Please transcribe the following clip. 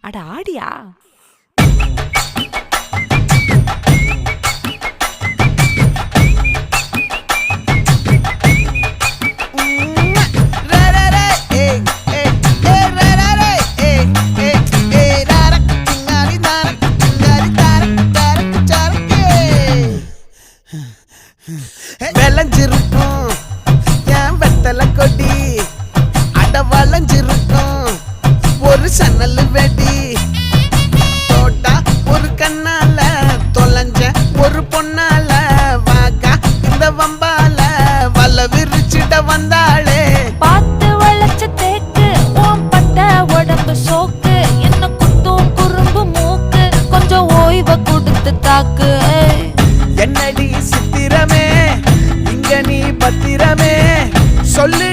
அட ஆடியா? விளைஞ்சிருக்கும் என் வெத்தலை கொடி, அட வளைஞ்சிருக்கும் ஒரு சன்னல் வெடி. தோட்டா ஒரு கண்ணால தொலைஞ்ச ஒரு பொண்ணால வாக்கா இந்த வம்பால வல விரிச்சிட வந்தாளே. பார்த்து வளைச்ச தேக்கு ஓம் பட்ட உடம்பு சோக்கு, என்ன குத்தும் குறும்பு மூக்கு, கொஞ்சம் ஓய்வை கொடுத்து தாக்கு. என்னடி சித்திரமே இங்க நீ பத்திரமே சொல்லு